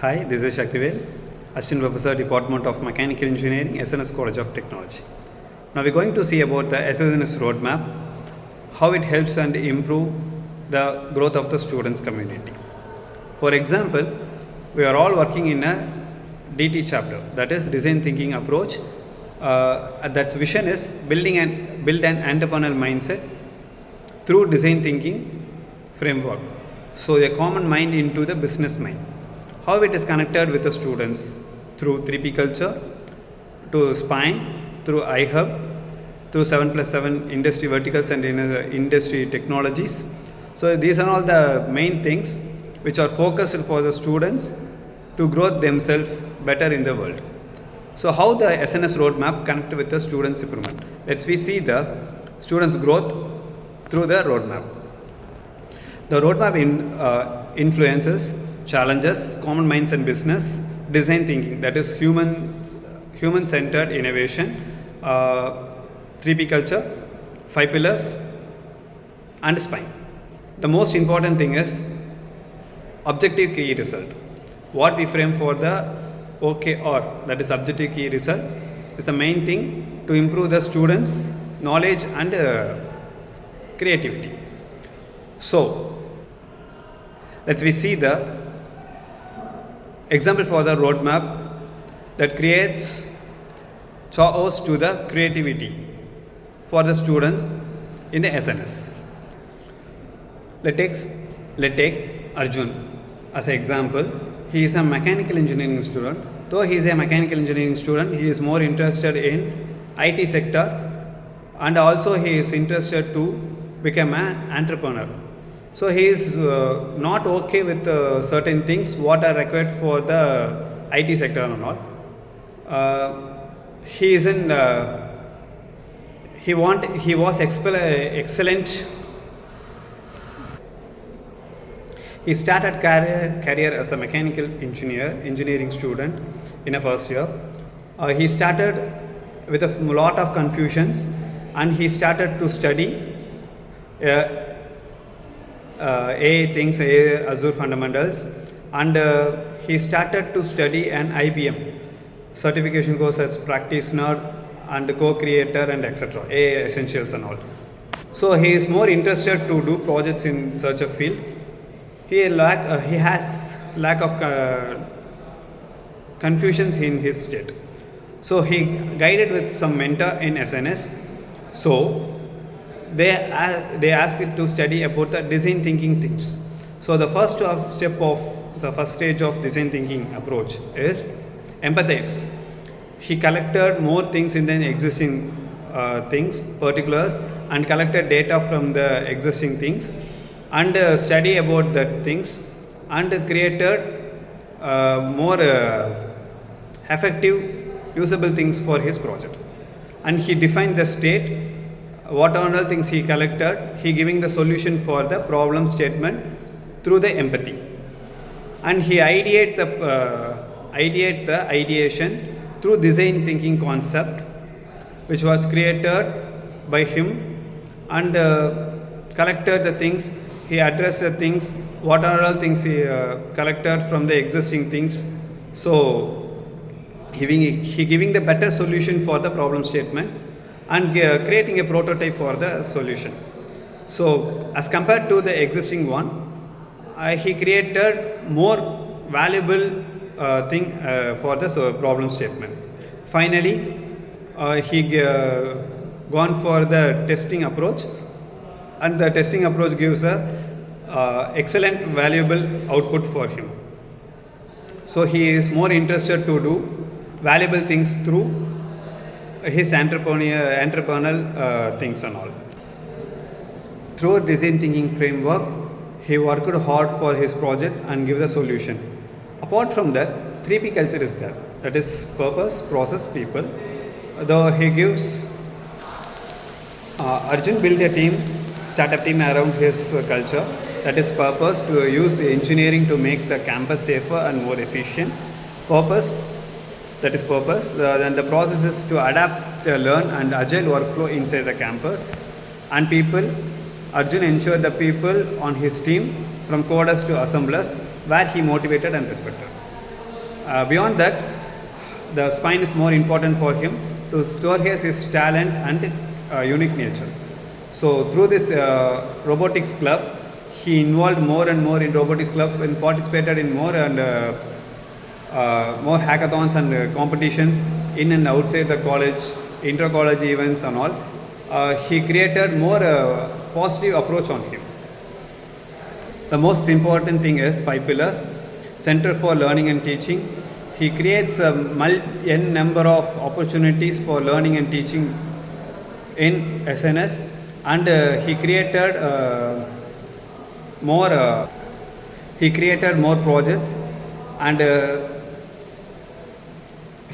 Hi, this is Shakthivel, Assistant Professor, Department of Mechanical Engineering, SNS College of Technology. Now we're going to see about the SNS roadmap, how it helps and improve the growth of the students community. For example, we are all working in a DT chapter, that is design thinking approach. That vision is build an entrepreneurial mindset through design thinking framework. So a common mind into the business mind. How it is connected with the students through 3P culture, to Spine, through iHub, through 7+7 industry verticals and industry technologies. So these are all the main things which are focused for the students to grow themselves better in the world. So how the SNS roadmap connect with the students' improvement? Let's see the students' growth through the roadmap. The roadmap influences challenges, common minds and business, design thinking, that is human-centered innovation, 3P culture, 5 pillars, and Spine. The most important thing is objective key result. What we frame for the OKR, that is objective key result, is the main thing to improve the students' knowledge and creativity. So, let's see the example for the roadmap that creates chaos to the creativity for the students in the SNS. Let's take Arjun as an example. He is a mechanical engineering student. Though he is a mechanical engineering student, he is more interested in IT sector, and also he is interested to become an entrepreneur. So he is not okay with certain things what are required for the IT sector or not. He isn't. He was excellent. He started career as a mechanical engineering student in a first year. He started with a lot of confusions, and he started to study Azure fundamentals, and he started to study an IBM certification course as practitioner and co-creator and etc. Essentials and all. So he is more interested to do projects in such a field. He has lack of confusions in his state. So he guided with some mentor in SNS. So they asked it to study about the design thinking things. So the first stage of design thinking approach is empathize. He collected more things in the existing things, particulars, and collected data from the existing things, and study about that things, and created more effective usable things for his project. And he defined the state, what all things he collected, he giving the solution for the problem statement through the empathy. And he ideate the ideation through design thinking concept, which was created by him, and collected the things. He addressed the things, what are all things he collected from the existing things. So he giving the better solution for the problem statement, and creating a prototype for the solution. So as compared to the existing one, he created more valuable thing for the problem statement. Finally, he gone for the testing approach, and the testing approach gives a excellent valuable output for him. So he is more interested to do valuable things through his entrepreneurial things and all. Through design thinking framework, he worked hard for his project and give the solution. Apart from that, 3P culture is there. That is purpose, process, people. Though he gives Arjun build a team, startup team around his culture. That is purpose, to use engineering to make the campus safer and more efficient. Purpose, that is purpose. Then the process is to adapt, learn and agile workflow inside the campus. And people, Arjun ensured the people on his team from coders to assemblers were he motivated and respected. Beyond that, the spine is more important for him to showcase his talent and unique nature. So through this robotics club, he involved more and more in robotics club and participated in more hackathons and competitions in and outside the college, inter-college events and all. He created more positive approach on him. The most important thing is 5 pillars. Center for Learning and Teaching. He creates a n number of opportunities for learning and teaching in SNS, and he created more projects, and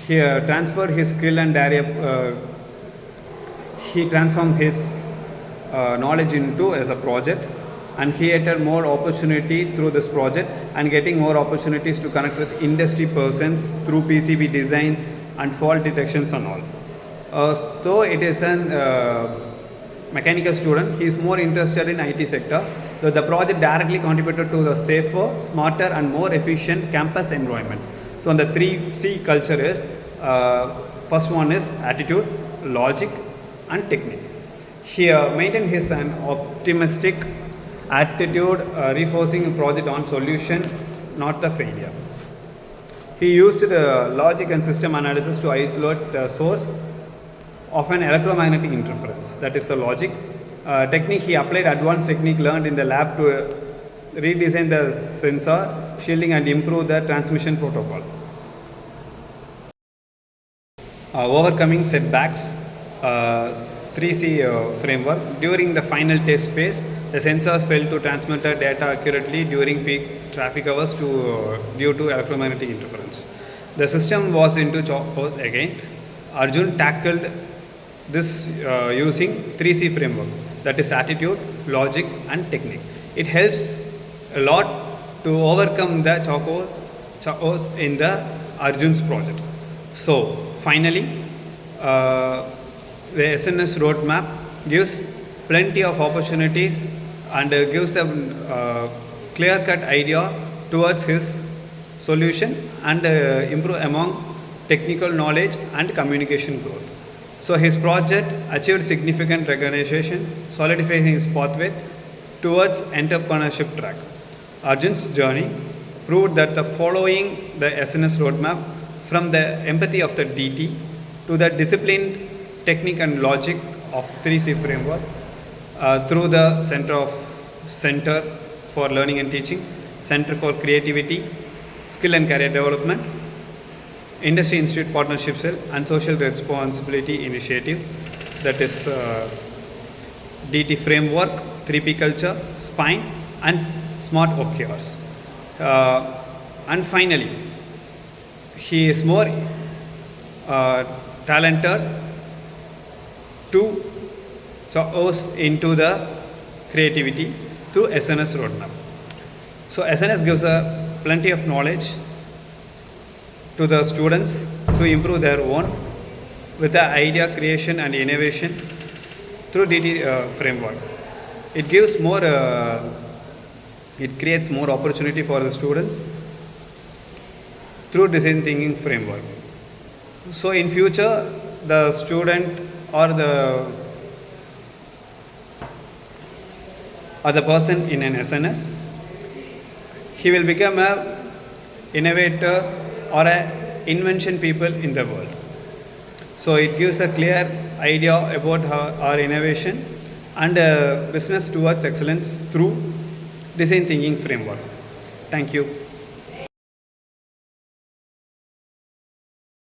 he transferred his skill and area. He transformed his knowledge into as a project, and created more opportunity through this project, and getting more opportunities to connect with industry persons through PCB designs and fault detections and all. So it is an mechanical student. He is more interested in IT sector. So the project directly contributed to the safer, smarter and more efficient campus environment. So the 3C culture is, first one is attitude, logic and technique. He maintained his an optimistic attitude, reinforcing project on solution, not the failure. He used logic and system analysis to isolate the source of an electromagnetic interference, that is the logic. Technique, he applied advanced technique learned in the lab to redesign the sensor, shielding and improve the transmission protocol. Overcoming setbacks, 3C framework. During the final test phase, the sensor failed to transmit the data accurately during peak traffic hours due to electromagnetic interference. The system was into chokehold again. Arjun tackled this using 3C framework, that is attitude, logic and technique. It helps a lot to overcome the chokeholds in the Arjun's project. So finally, the SNS roadmap gives plenty of opportunities and gives them clear-cut idea towards his solution, and improve among technical knowledge and communication growth. So his project achieved significant recognitions, solidifying his pathway towards entrepreneurship track. Arjun's journey proved that the following the SNS roadmap, from the empathy of the DT to the disciplined technique and logic of 3C framework, through the Center for Learning and Teaching, Center for Creativity, Skill and Career Development, Industry Institute Partnership Cell and Social Responsibility Initiative, that is DT framework, 3P culture, spine and smart OKRs. And finally, he is more talented to choose into the creativity through SNS roadmap. So SNS gives plenty of knowledge to the students to improve their own with the idea creation and innovation through DT framework. It gives more, it creates more opportunity for the students through design thinking framework. So in future, the student or the person in an SNS, he will become a innovator or a invention people in the world. So it gives a clear idea about our innovation and business towards excellence through design thinking framework. Thank you.